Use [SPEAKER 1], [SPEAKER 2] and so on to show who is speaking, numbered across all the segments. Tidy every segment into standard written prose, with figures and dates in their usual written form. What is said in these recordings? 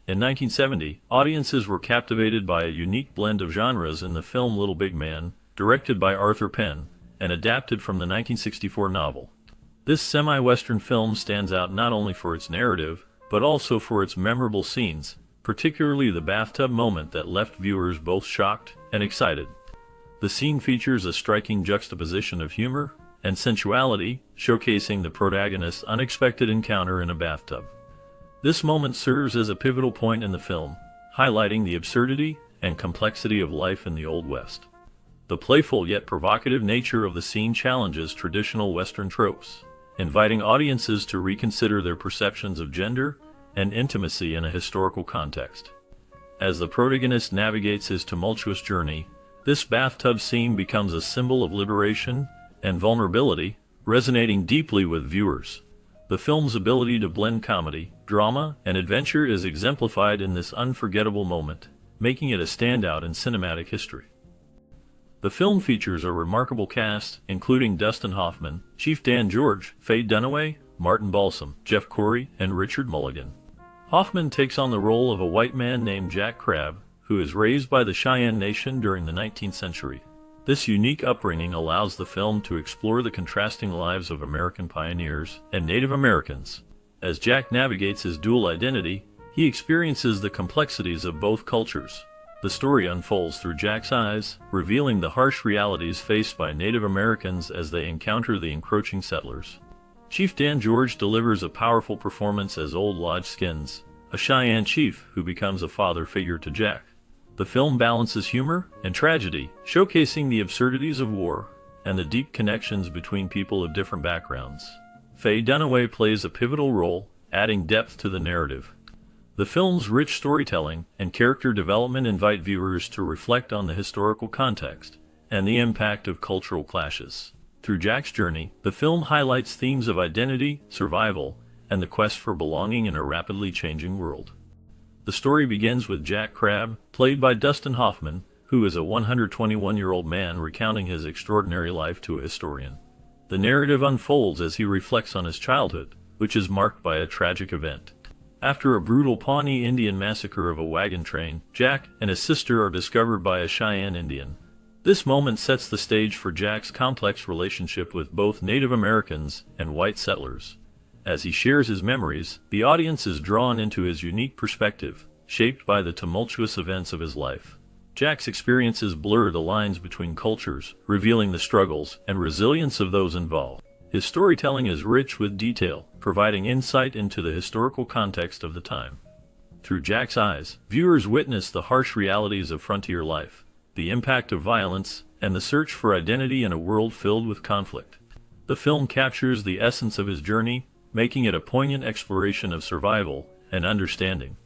[SPEAKER 1] In 1970, audiences were captivated by a unique blend of genres in the film Little Big Man, directed by Arthur Penn, and adapted from the 1964 novel. This semi-western film stands out not only for its narrative, but also for its memorable scenes, particularly the bathtub moment that left viewers both shocked and excited. The scene features a striking juxtaposition of humor and sensuality, showcasing the protagonist's unexpected encounter in a bathtub. This moment serves as a pivotal point in the film, highlighting the absurdity and complexity of life in the Old West. The playful yet provocative nature of the scene challenges traditional Western tropes, inviting audiences to reconsider their perceptions of gender and intimacy in a historical context. As the protagonist navigates his tumultuous journey, this bathtub scene becomes a symbol of liberation and vulnerability, resonating deeply with viewers. The film's ability to blend comedy, drama, and adventure is exemplified in this unforgettable moment, making it a standout in cinematic history. The film features a remarkable cast, including Dustin Hoffman, Chief Dan George, Faye Dunaway, Martin Balsam, Jeff Corey, and Richard Mulligan. Hoffman takes on the role of a white man named Jack Crabb, who is raised by the Cheyenne Nation during the 19th century. This unique upbringing allows the film to explore the contrasting lives of American pioneers and Native Americans. As Jack navigates his dual identity, he experiences the complexities of both cultures. The story unfolds through Jack's eyes, revealing the harsh realities faced by Native Americans as they encounter the encroaching settlers. Chief Dan George delivers a powerful performance as Old Lodge Skins, a Cheyenne chief who becomes a father figure to Jack. The film balances humor and tragedy, showcasing the absurdities of war and the deep connections between people of different backgrounds. Faye Dunaway plays a pivotal role, adding depth to the narrative. The film's rich storytelling and character development invite viewers to reflect on the historical context and the impact of cultural clashes. Through Jack's journey, the film highlights themes of identity, survival, and the quest for belonging in a rapidly changing world. The story begins with Jack Crabb, played by Dustin Hoffman, who is a 121-year-old man recounting his extraordinary life to a historian. The narrative unfolds as he reflects on his childhood, which is marked by a tragic event. After a brutal Pawnee Indian massacre of a wagon train, Jack and his sister are discovered by a Cheyenne Indian. This moment sets the stage for Jack's complex relationship with both Native Americans and white settlers. As he shares his memories, the audience is drawn into his unique perspective, shaped by the tumultuous events of his life. Jack's experiences blur the lines between cultures, revealing the struggles and resilience of those involved. His storytelling is rich with detail, providing insight into the historical context of the time. Through Jack's eyes, viewers witness the harsh realities of frontier life, the impact of violence, and the search for identity in a world filled with conflict. The film captures the essence of his journey, making it a poignant exploration of survival and understanding.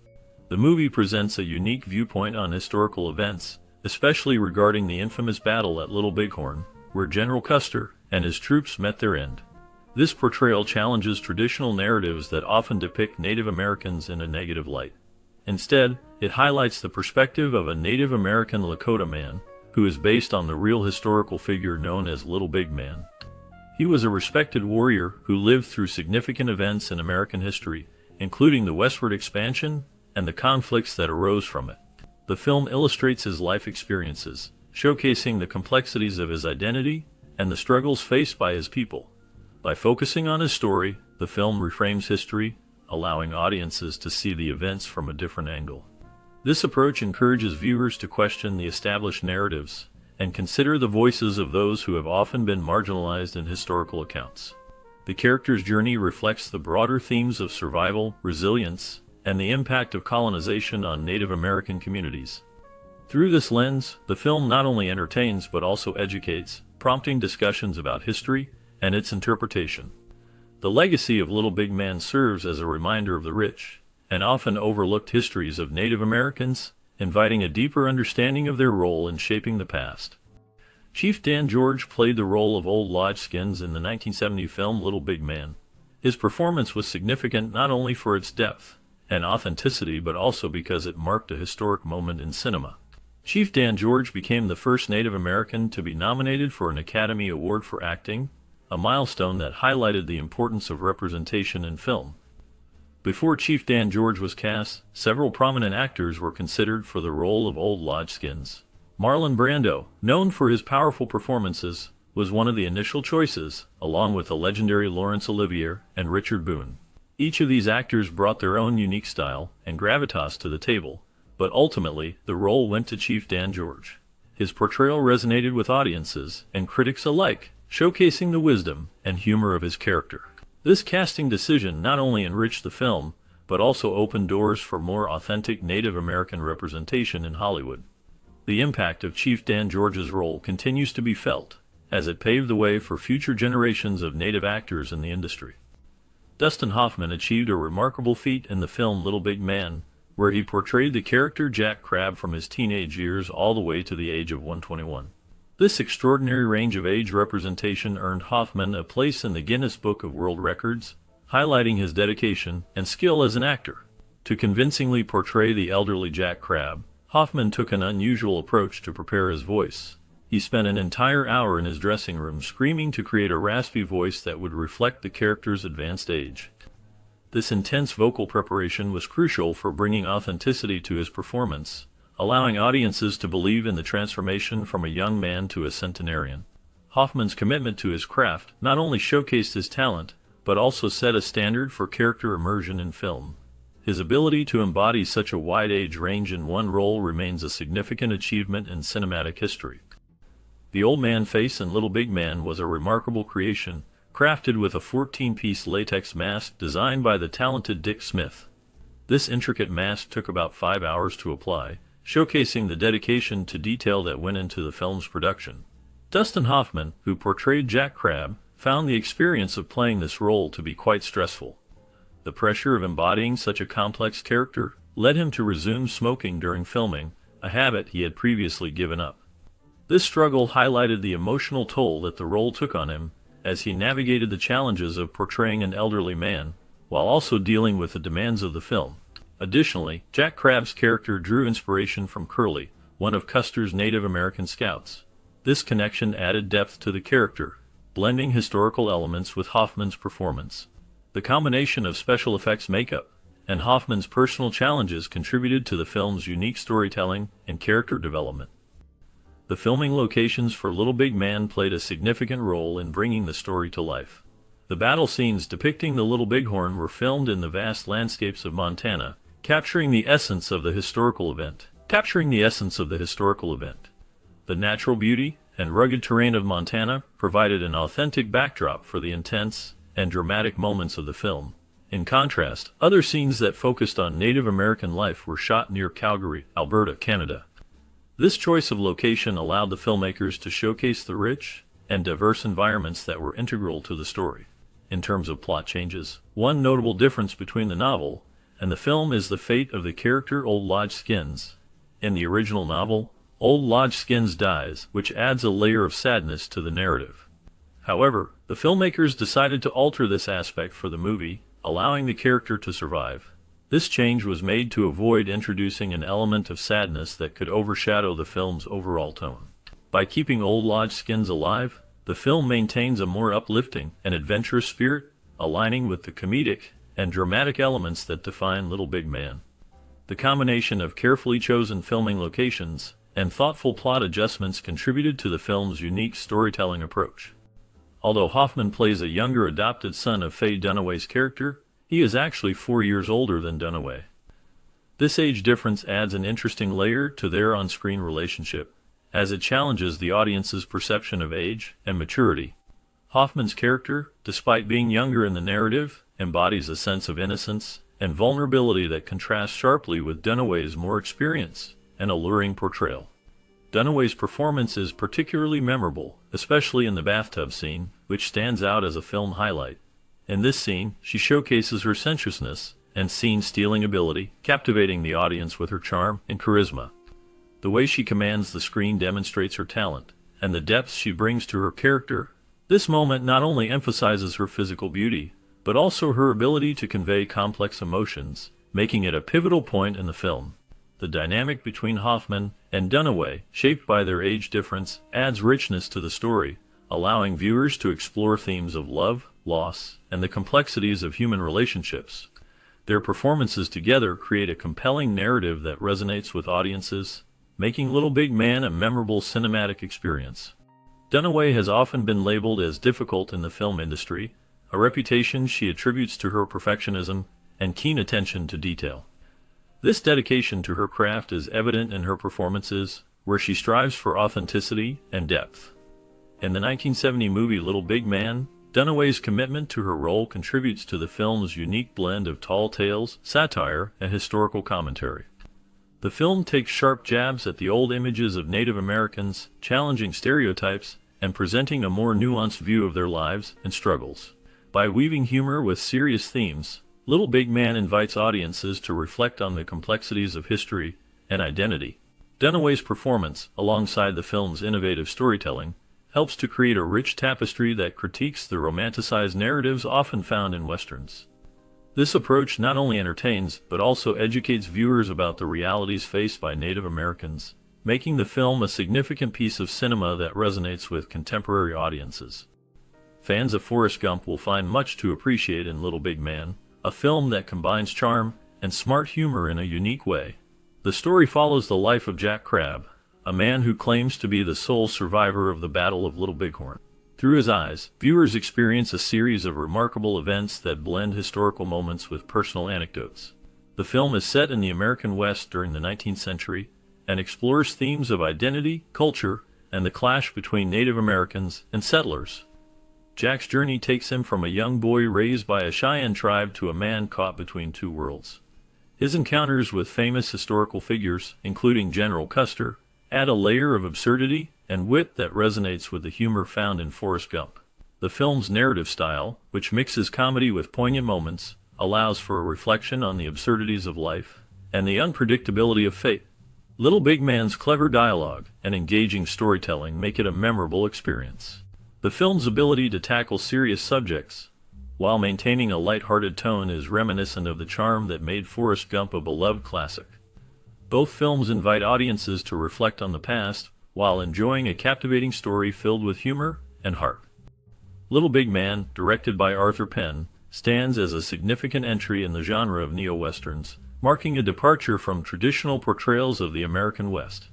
[SPEAKER 1] The movie presents a unique viewpoint on historical events, especially regarding the infamous battle at Little Bighorn, where General Custer and his troops met their end. This portrayal challenges traditional narratives that often depict Native Americans in a negative light. Instead, it highlights the perspective of a Native American Lakota man, who is based on the real historical figure known as Little Big Man. He was a respected warrior who lived through significant events in American history, including the westward expansion and the conflicts that arose from it. The film illustrates his life experiences, showcasing the complexities of his identity and the struggles faced by his people. By focusing on his story, the film reframes history, allowing audiences to see the events from a different angle. This approach encourages viewers to question the established narratives and consider the voices of those who have often been marginalized in historical accounts. The character's journey reflects the broader themes of survival, resilience, and the impact of colonization on Native American communities. Through this lens, the film not only entertains but also educates, prompting discussions about history and its interpretation. The legacy of Little Big Man serves as a reminder of the rich and often overlooked histories of Native Americans, inviting a deeper understanding of their role in shaping the past. Chief Dan George played the role of Old Lodge Skins in the 1970 film Little Big Man. His performance was significant not only for its depth and authenticity but also because it marked a historic moment in cinema. Chief Dan George became the first Native American to be nominated for an Academy Award for acting, a milestone that highlighted the importance of representation in film. Before Chief Dan George was cast, several prominent actors were considered for the role of Old Lodge Skins. Marlon Brando, known for his powerful performances, was one of the initial choices, along with the legendary Laurence Olivier and Richard Boone. Each of these actors brought their own unique style and gravitas to the table, but ultimately, the role went to Chief Dan George. His portrayal resonated with audiences and critics alike, showcasing the wisdom and humor of his character. This casting decision not only enriched the film, but also opened doors for more authentic Native American representation in Hollywood. The impact of Chief Dan George's role continues to be felt, as it paved the way for future generations of Native actors in the industry. Dustin Hoffman achieved a remarkable feat in the film Little Big Man, where he portrayed the character Jack Crabbe from his teenage years all the way to the age of 121. This extraordinary range of age representation earned Hoffman a place in the Guinness Book of World Records, highlighting his dedication and skill as an actor. To convincingly portray the elderly Jack Crabbe, Hoffman took an unusual approach to prepare his voice. He spent an entire hour in his dressing room screaming to create a raspy voice that would reflect the character's advanced age. This intense vocal preparation was crucial for bringing authenticity to his performance, allowing audiences to believe in the transformation from a young man to a centenarian. Hoffman's commitment to his craft not only showcased his talent, but also set a standard for character immersion in film. His ability to embody such a wide age range in one role remains a significant achievement in cinematic history. The Old Man face in Little Big Man was a remarkable creation, crafted with a 14-piece latex mask designed by the talented Dick Smith. This intricate mask took about 5 hours to apply, showcasing the dedication to detail that went into the film's production. Dustin Hoffman, who portrayed Jack Crabbe, found the experience of playing this role to be quite stressful. The pressure of embodying such a complex character led him to resume smoking during filming, a habit he had previously given up. This struggle highlighted the emotional toll that the role took on him, as he navigated the challenges of portraying an elderly man, while also dealing with the demands of the film. Additionally, Jack Crabbe's character drew inspiration from Curly, one of Custer's Native American scouts. This connection added depth to the character, blending historical elements with Hoffman's performance. The combination of special effects makeup and Hoffman's personal challenges contributed to the film's unique storytelling and character development. The filming locations for Little Big Man played a significant role in bringing the story to life. The battle scenes depicting the Little Bighorn were filmed in the vast landscapes of Montana, capturing the essence of the historical event. The natural beauty and rugged terrain of Montana provided an authentic backdrop for the intense and dramatic moments of the film. In contrast, other scenes that focused on Native American life were shot near Calgary, Alberta, Canada. This choice of location allowed the filmmakers to showcase the rich and diverse environments that were integral to the story. In terms of plot changes, one notable difference between the novel and the film is the fate of the character Old Lodge Skins. In the original novel, Old Lodge Skins dies, which adds a layer of sadness to the narrative. However, the filmmakers decided to alter this aspect for the movie, allowing the character to survive. This change was made to avoid introducing an element of sadness that could overshadow the film's overall tone. By keeping Old Lodge Skins alive, the film maintains a more uplifting and adventurous spirit, aligning with the comedic and dramatic elements that define Little Big Man. The combination of carefully chosen filming locations and thoughtful plot adjustments contributed to the film's unique storytelling approach. Although Hoffman plays a younger adopted son of Faye Dunaway's character, he is actually 4 years older than Dunaway. This age difference adds an interesting layer to their on-screen relationship, as it challenges the audience's perception of age and maturity. Hoffman's character, despite being younger in the narrative, embodies a sense of innocence and vulnerability that contrasts sharply with Dunaway's more experienced and alluring portrayal. Dunaway's performance is particularly memorable, especially in the bathtub scene, which stands out as a film highlight. In this scene, she showcases her sensuousness and scene-stealing ability, captivating the audience with her charm and charisma. The way she commands the screen demonstrates her talent and the depth she brings to her character. This moment not only emphasizes her physical beauty, but also her ability to convey complex emotions, making it a pivotal point in the film. The dynamic between Hoffman and Dunaway, shaped by their age difference, adds richness to the story, allowing viewers to explore themes of love, loss, and the complexities of human relationships. Their performances together create a compelling narrative that resonates with audiences, making Little Big Man a memorable cinematic experience. Dunaway has often been labeled as difficult in the film industry, a reputation she attributes to her perfectionism and keen attention to detail. This dedication to her craft is evident in her performances, where she strives for authenticity and depth. In the 1970 movie Little Big Man, Dunaway's commitment to her role contributes to the film's unique blend of tall tales, satire, and historical commentary. The film takes sharp jabs at the old images of Native Americans, challenging stereotypes, and presenting a more nuanced view of their lives and struggles. By weaving humor with serious themes, Little Big Man invites audiences to reflect on the complexities of history and identity. Dunaway's performance, alongside the film's innovative storytelling, helps to create a rich tapestry that critiques the romanticized narratives often found in westerns. This approach not only entertains, but also educates viewers about the realities faced by Native Americans, making the film a significant piece of cinema that resonates with contemporary audiences. Fans of Forrest Gump will find much to appreciate in Little Big Man, a film that combines charm and smart humor in a unique way. The story follows the life of Jack Crabb, a man who claims to be the sole survivor of the Battle of Little Bighorn. Through his eyes, viewers experience a series of remarkable events that blend historical moments with personal anecdotes. The film is set in the American West during the 19th century and explores themes of identity, culture, and the clash between Native Americans and settlers. Jack's journey takes him from a young boy raised by a Cheyenne tribe to a man caught between two worlds. His encounters with famous historical figures, including General Custer, add a layer of absurdity and wit that resonates with the humor found in Forrest Gump. The film's narrative style, which mixes comedy with poignant moments, allows for a reflection on the absurdities of life and the unpredictability of fate. Little Big Man's clever dialogue and engaging storytelling make it a memorable experience. The film's ability to tackle serious subjects while maintaining a light-hearted tone is reminiscent of the charm that made Forrest Gump a beloved classic. Both films invite audiences to reflect on the past while enjoying a captivating story filled with humor and heart. Little Big Man, directed by Arthur Penn, stands as a significant entry in the genre of neo-westerns, marking a departure from traditional portrayals of the American West.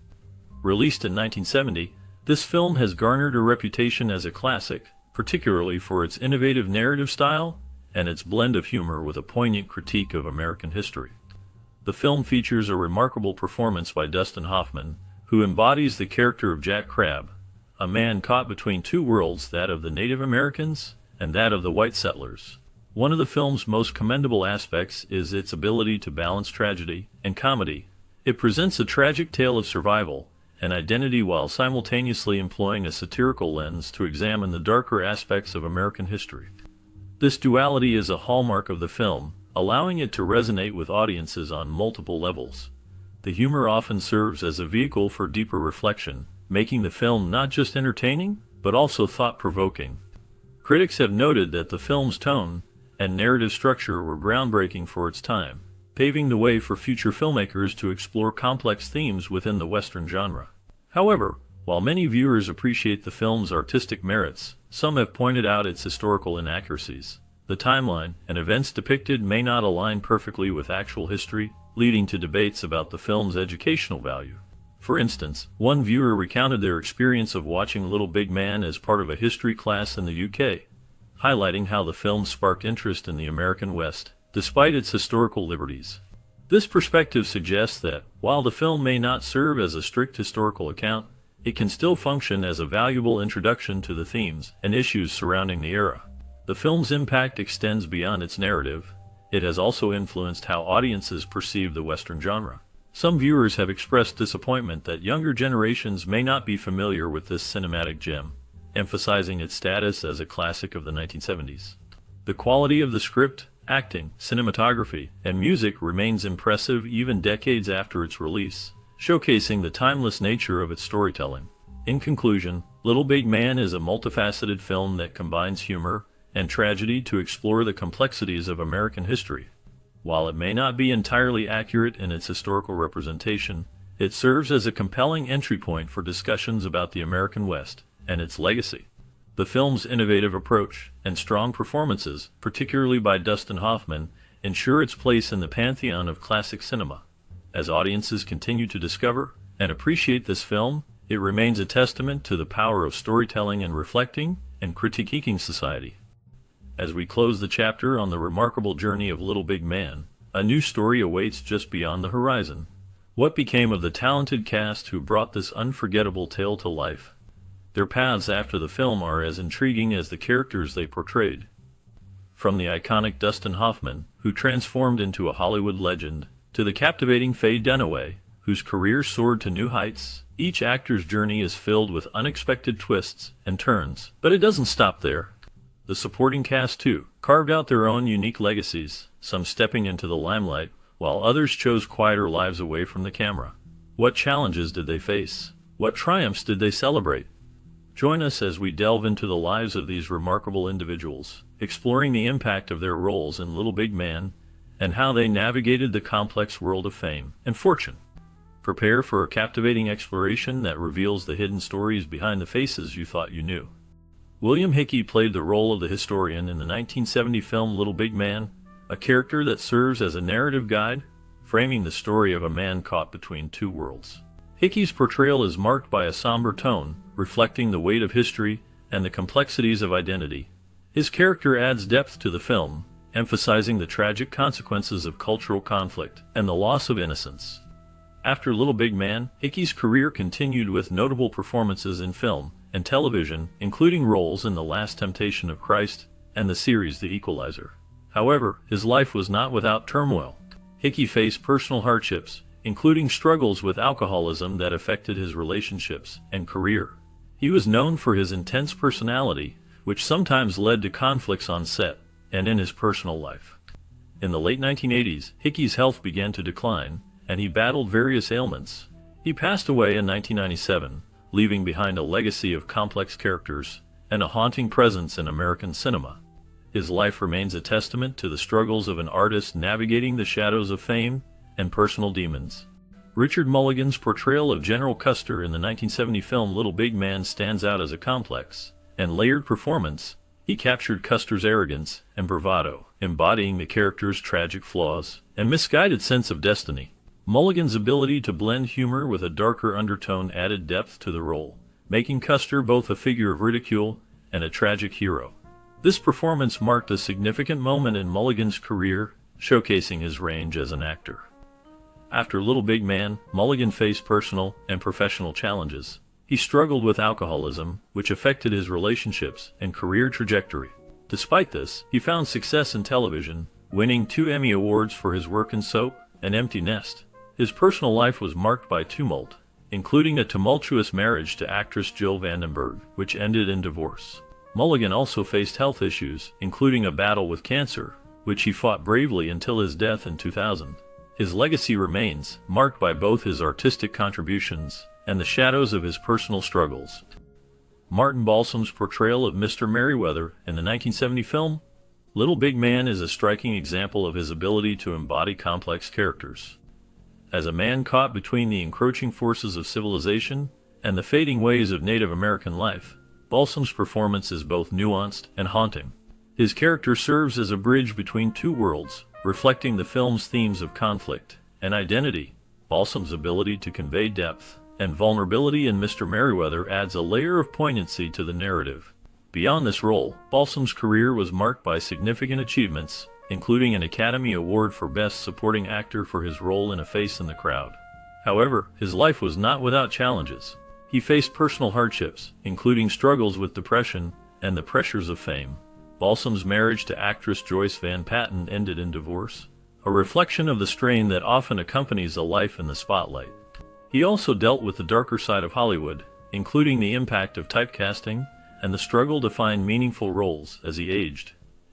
[SPEAKER 1] Released in 1970, this film has garnered a reputation as a classic, particularly for its innovative narrative style and its blend of humor with a poignant critique of American history. The film features a remarkable performance by Dustin Hoffman, who embodies the character of Jack Crabb, a man caught between two worlds, that of the Native Americans and that of the white settlers. One of the film's most commendable aspects is its ability to balance tragedy and comedy. It presents a tragic tale of survival and identity while simultaneously employing a satirical lens to examine the darker aspects of American history. This duality is a hallmark of the film, allowing it to resonate with audiences on multiple levels. The humor often serves as a vehicle for deeper reflection, making the film not just entertaining, but also thought-provoking. Critics have noted that the film's tone and narrative structure were groundbreaking for its time, paving the way for future filmmakers to explore complex themes within the Western genre. However, while many viewers appreciate the film's artistic merits, some have pointed out its historical inaccuracies. The timeline and events depicted may not align perfectly with actual history, leading to debates about the film's educational value. For instance, one viewer recounted their experience of watching Little Big Man as part of a history class in the UK, highlighting how the film sparked interest in the American West, despite its historical liberties. This perspective suggests that, while the film may not serve as a strict historical account, it can still function as a valuable introduction to the themes and issues surrounding the era. The film's impact extends beyond its narrative. It has also influenced how audiences perceive the Western genre. Some viewers have expressed disappointment that younger generations may not be familiar with this cinematic gem, emphasizing its status as a classic of the 1970s. The quality of the script, acting, cinematography, and music remains impressive even decades after its release, showcasing the timeless nature of its storytelling. In conclusion, Little Big Man is a multifaceted film that combines humor and tragedy to explore the complexities of American history. While it may not be entirely accurate in its historical representation, it serves as a compelling entry point for discussions about the American West and its legacy. The film's innovative approach and strong performances, particularly by Dustin Hoffman, ensure its place in the pantheon of classic cinema. As audiences continue to discover and appreciate this film, it remains a testament to the power of storytelling and reflecting and critiquing society. As we close the chapter on the remarkable journey of Little Big Man, a new story awaits just beyond the horizon. What became of the talented cast who brought this unforgettable tale to life? Their paths after the film are as intriguing as the characters they portrayed. From the iconic Dustin Hoffman, who transformed into a Hollywood legend, to the captivating Faye Dunaway, whose career soared to new heights, each actor's journey is filled with unexpected twists and turns. But it doesn't stop there. The supporting cast, too, carved out their own unique legacies, some stepping into the limelight, while others chose quieter lives away from the camera. What challenges did they face? What triumphs did they celebrate? Join us as we delve into the lives of these remarkable individuals, exploring the impact of their roles in Little Big Man and how they navigated the complex world of fame and fortune. Prepare for a captivating exploration that reveals the hidden stories behind the faces you thought you knew. William Hickey played the role of the historian in the 1970 film Little Big Man, a character that serves as a narrative guide, framing the story of a man caught between two worlds. Hickey's portrayal is marked by a somber tone, reflecting the weight of history and the complexities of identity. His character adds depth to the film, emphasizing the tragic consequences of cultural conflict and the loss of innocence. After Little Big Man, Hickey's career continued with notable performances in film and television, including roles in The Last Temptation of Christ and the series The Equalizer. However, his life was not without turmoil. Hickey faced personal hardships, including struggles with alcoholism that affected his relationships and career. He was known for his intense personality, which sometimes led to conflicts on set and in his personal life. In the late 1980s, Hickey's health began to decline, and he battled various ailments. He passed away in 1997, leaving behind a legacy of complex characters and a haunting presence in American cinema. His life remains a testament to the struggles of an artist navigating the shadows of fame and personal demons. Richard Mulligan's portrayal of General Custer in the 1970 film Little Big Man stands out as a complex and layered performance. He captured Custer's arrogance and bravado, embodying the character's tragic flaws and misguided sense of destiny. Mulligan's ability to blend humor with a darker undertone added depth to the role, making Custer both a figure of ridicule and a tragic hero. This performance marked a significant moment in Mulligan's career, showcasing his range as an actor. After Little Big Man, Mulligan faced personal and professional challenges. He struggled with alcoholism, which affected his relationships and career trajectory. Despite this, he found success in television, winning 2 Emmy Awards for his work in Soap and Empty Nest. His personal life was marked by tumult, including a tumultuous marriage to actress Jill Vandenberg, which ended in divorce. Mulligan also faced health issues, including a battle with cancer, which he fought bravely until his death in 2000. His legacy remains, marked by both his artistic contributions and the shadows of his personal struggles. Martin Balsam's portrayal of Mr. Merriweather in the 1970 film Little Big Man is a striking example of his ability to embody complex characters. As a man caught between the encroaching forces of civilization and the fading ways of Native American life, Balsam's performance is both nuanced and haunting. His character serves as a bridge between two worlds, reflecting the film's themes of conflict and identity. Balsam's ability to convey depth and vulnerability in Mr. Merriweather adds a layer of poignancy to the narrative. Beyond this role, Balsam's career was marked by significant achievements, including an Academy Award for Best Supporting Actor for his role in A Face in the Crowd. However, his life was not without challenges. He faced personal hardships, including struggles with depression and the pressures of fame. Balsam's marriage to actress Joyce Van Patten ended in divorce, a reflection of the strain that often accompanies a life in the spotlight. He also dealt with the darker side of Hollywood, including the impact of typecasting and the struggle to find meaningful roles as he aged.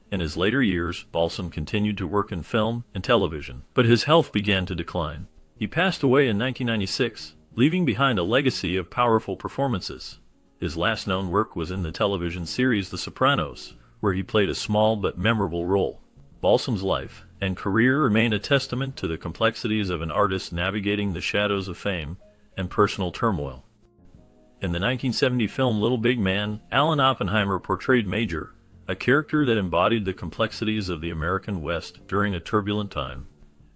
[SPEAKER 1] In his later years, Balsam continued to work in film and television, but his health began to decline. He passed away in 1996, leaving behind a legacy of powerful performances. His last known work was in the television series The Sopranos, where he played a small but memorable role. Balsam's life and career remain a testament to the complexities of an artist navigating the shadows of fame and personal turmoil. In the 1970 film Little Big Man, Alan Oppenheimer portrayed Major, a character that embodied the complexities of the American West during a turbulent time.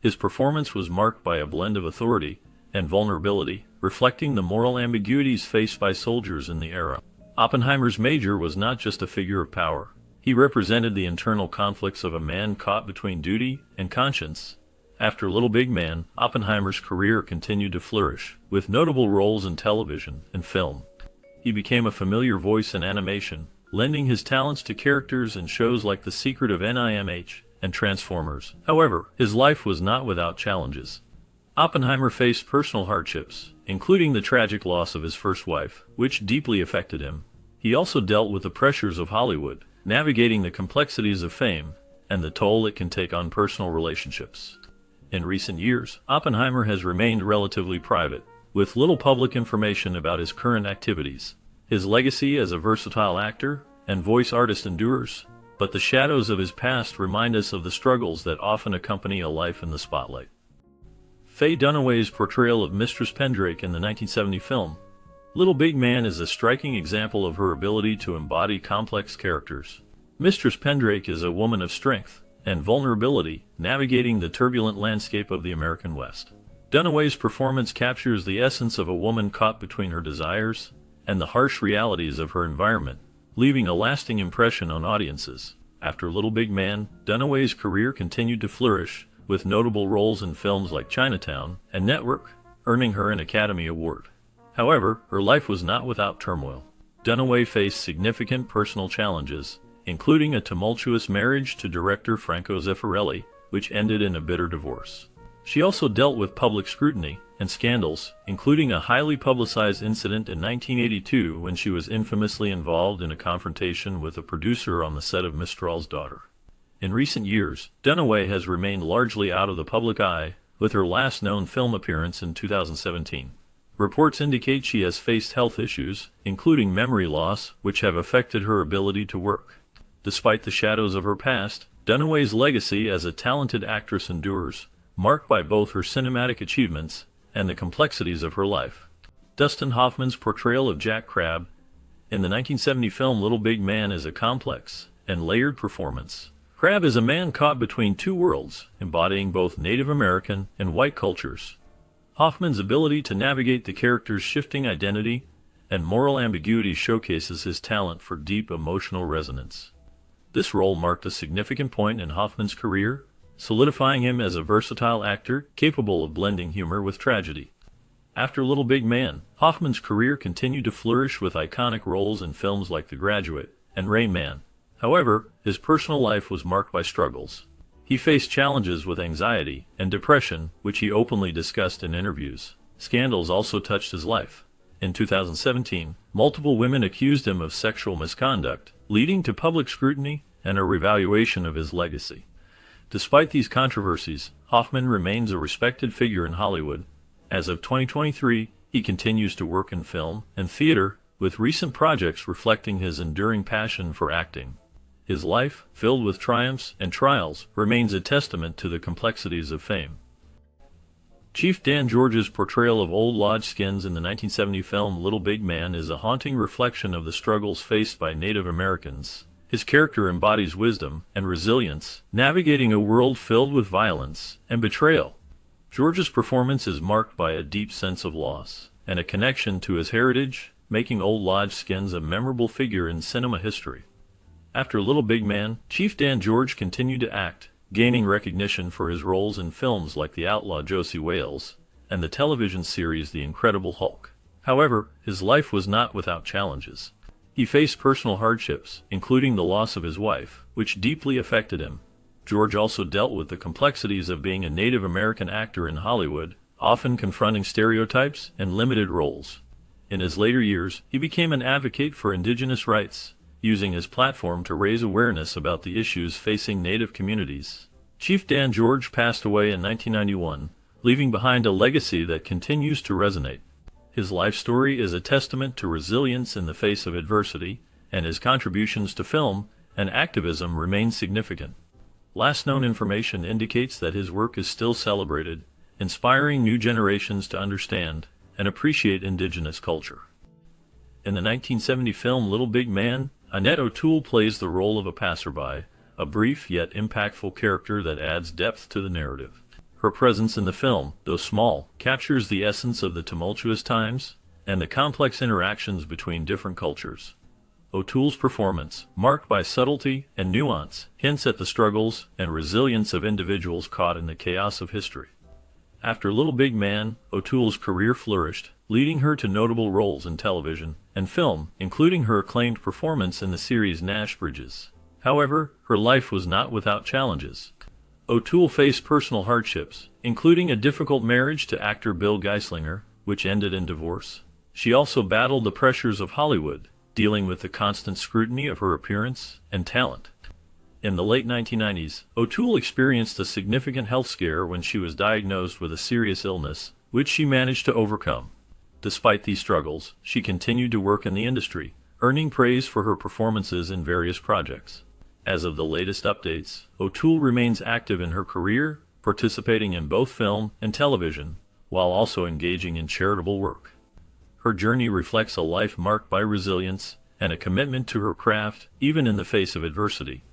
[SPEAKER 1] His performance was marked by a blend of authority and vulnerability, reflecting the moral ambiguities faced by soldiers in the era. Oppenheimer's Major was not just a figure of power. He represented the internal conflicts of a man caught between duty and conscience. After Little Big Man, Oppenheimer's career continued to flourish, with notable roles in television and film. He became a familiar voice in animation, lending his talents to characters in shows like The Secret of NIMH and Transformers. However, his life was not without challenges. Oppenheimer faced personal hardships, including the tragic loss of his first wife, which deeply affected him. He also dealt with the pressures of Hollywood, navigating the complexities of fame and the toll it can take on personal relationships. In recent years, Oppenheimer has remained relatively private, with little public information about his current activities. His legacy as a versatile actor and voice artist endures, but the shadows of his past remind us of the struggles that often accompany a life in the spotlight. Faye Dunaway's portrayal of Mistress Pendrake in the 1970 film Little Big Man is a striking example of her ability to embody complex characters. Mistress Pendrake is a woman of strength and vulnerability, navigating the turbulent landscape of the American West. Dunaway's performance captures the essence of a woman caught between her desires and the harsh realities of her environment, leaving a lasting impression on audiences. After Little Big Man, Dunaway's career continued to flourish, with notable roles in films like Chinatown and Network, earning her an Academy Award. However, her life was not without turmoil. Dunaway faced significant personal challenges, including a tumultuous marriage to director Franco Zeffirelli, which ended in a bitter divorce. She also dealt with public scrutiny and scandals, including a highly publicized incident in 1982 when she was infamously involved in a confrontation with a producer on the set of Mistral's Daughter. In recent years, Dunaway has remained largely out of the public eye, with her last known film appearance in 2017. Reports indicate she has faced health issues, including memory loss, which have affected her ability to work. Despite the shadows of her past, Dunaway's legacy as a talented actress endures, marked by both her cinematic achievements and the complexities of her life. Dustin Hoffman's portrayal of Jack Crabb in the 1970 film Little Big Man is a complex and layered performance. Crabb is a man caught between two worlds, embodying both Native American and white cultures. Hoffman's ability to navigate the character's shifting identity and moral ambiguity showcases his talent for deep emotional resonance. This role marked a significant point in Hoffman's career, solidifying him as a versatile actor capable of blending humor with tragedy. After Little Big Man, Hoffman's career continued to flourish with iconic roles in films like The Graduate and Rain Man. However, his personal life was marked by struggles. He faced challenges with anxiety and depression, which he openly discussed in interviews. Scandals also touched his life. In 2017, multiple women accused him of sexual misconduct, leading to public scrutiny and a revaluation of his legacy. Despite these controversies, Hoffman remains a respected figure in Hollywood. As of 2023, he continues to work in film and theater, with recent projects reflecting his enduring passion for acting. His life, filled with triumphs and trials, remains a testament to the complexities of fame. Chief Dan George's portrayal of Old Lodge Skins in the 1970 film Little Big Man is a haunting reflection of the struggles faced by Native Americans. His character embodies wisdom and resilience, navigating a world filled with violence and betrayal. George's performance is marked by a deep sense of loss and a connection to his heritage, making Old Lodge Skins a memorable figure in cinema history. After Little Big Man, Chief Dan George continued to act, gaining recognition for his roles in films like The Outlaw Josie Wales and the television series The Incredible Hulk. However, his life was not without challenges. He faced personal hardships, including the loss of his wife, which deeply affected him. George also dealt with the complexities of being a Native American actor in Hollywood, often confronting stereotypes and limited roles. In his later years, he became an advocate for indigenous rights, using his platform to raise awareness about the issues facing Native communities. Chief Dan George passed away in 1991, leaving behind a legacy that continues to resonate. His life story is a testament to resilience in the face of adversity, and his contributions to film and activism remain significant. Last known information indicates that his work is still celebrated, inspiring new generations to understand and appreciate indigenous culture. In the 1970 film Little Big Man, Annette O'Toole plays the role of a passerby, a brief yet impactful character that adds depth to the narrative. Her presence in the film, though small, captures the essence of the tumultuous times and the complex interactions between different cultures. O'Toole's performance, marked by subtlety and nuance, hints at the struggles and resilience of individuals caught in the chaos of history. After Little Big Man, O'Toole's career flourished, leading her to notable roles in television and film, including her acclaimed performance in the series Nash Bridges. However, her life was not without challenges. O'Toole faced personal hardships, including a difficult marriage to actor Bill Geislinger, which ended in divorce. She also battled the pressures of Hollywood, dealing with the constant scrutiny of her appearance and talent. In the late 1990s, O'Toole experienced a significant health scare when she was diagnosed with a serious illness, which she managed to overcome. Despite these struggles, she continued to work in the industry, earning praise for her performances in various projects. As of the latest updates, O'Toole remains active in her career, participating in both film and television, while also engaging in charitable work. Her journey reflects a life marked by resilience and a commitment to her craft, even in the face of adversity.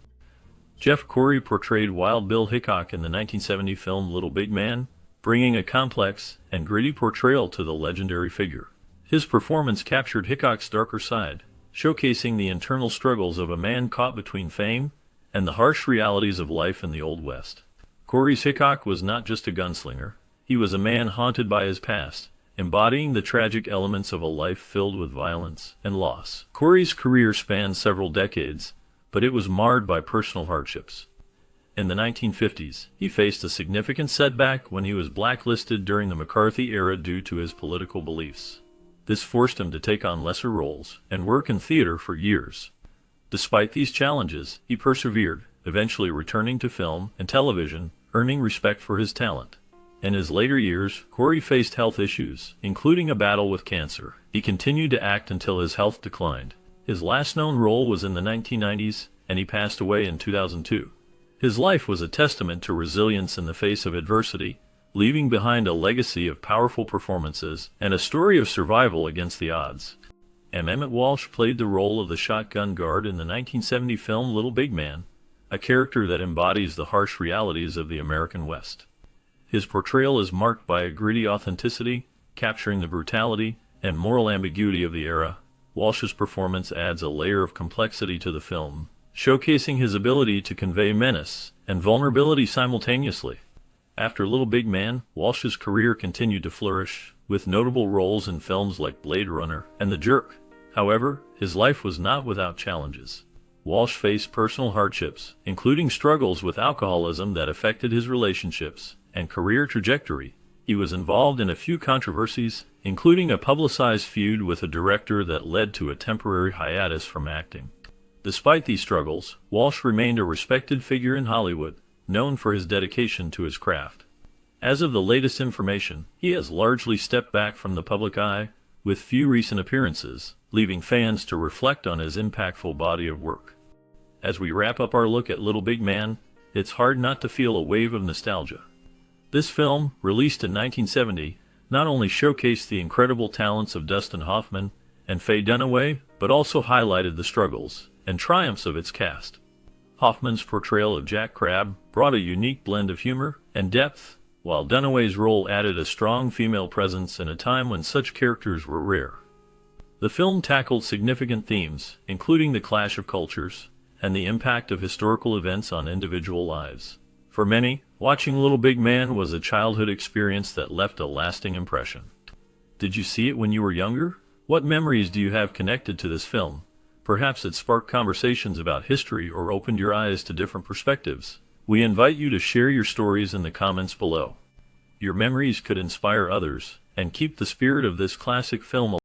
[SPEAKER 1] Jeff Corey portrayed Wild Bill Hickok in the 1970 film Little Big Man, bringing a complex and gritty portrayal to the legendary figure. His performance captured Hickok's darker side, showcasing the internal struggles of a man caught between fame and the harsh realities of life in the Old West. Corey's Hickok was not just a gunslinger, he was a man haunted by his past, embodying the tragic elements of a life filled with violence and loss. Corey's career spanned several decades, but it was marred by personal hardships. In the 1950s, he faced a significant setback when he was blacklisted during the McCarthy era due to his political beliefs. This forced him to take on lesser roles and work in theater for years. Despite these challenges, he persevered, eventually returning to film and television, earning respect for his talent. In his later years, Corey faced health issues, including a battle with cancer. He continued to act until his health declined. His last known role was in the 1990s, and he passed away in 2002. His life was a testament to resilience in the face of adversity, leaving behind a legacy of powerful performances and a story of survival against the odds. Emmett Walsh played the role of the shotgun guard in the 1970 film Little Big Man, a character that embodies the harsh realities of the American West. His portrayal is marked by a gritty authenticity, capturing the brutality and moral ambiguity of the era. Walsh's performance adds a layer of complexity to the film, showcasing his ability to convey menace and vulnerability simultaneously. After Little Big Man, Walsh's career continued to flourish, with notable roles in films like Blade Runner and The Jerk. However, his life was not without challenges. Walsh faced personal hardships, including struggles with alcoholism that affected his relationships and career trajectory. He was involved in a few controversies, including a publicized feud with a director that led to a temporary hiatus from acting. Despite these struggles, Walsh remained a respected figure in Hollywood, known for his dedication to his craft. As of the latest information, he has largely stepped back from the public eye, with few recent appearances, leaving fans to reflect on his impactful body of work. As we wrap up our look at Little Big Man, it's hard not to feel a wave of nostalgia. This film, released in 1970, not only showcased the incredible talents of Dustin Hoffman and Faye Dunaway, but also highlighted the struggles and triumphs of its cast. Hoffman's portrayal of Jack Crabbe brought a unique blend of humor and depth, while Dunaway's role added a strong female presence in a time when such characters were rare. The film tackled significant themes, including the clash of cultures and the impact of historical events on individual lives. For many, watching Little Big Man was a childhood experience that left a lasting impression. Did you see it when you were younger? What memories do you have connected to this film? Perhaps it sparked conversations about history or opened your eyes to different perspectives. We invite you to share your stories in the comments below. Your memories could inspire others and keep the spirit of this classic film alive.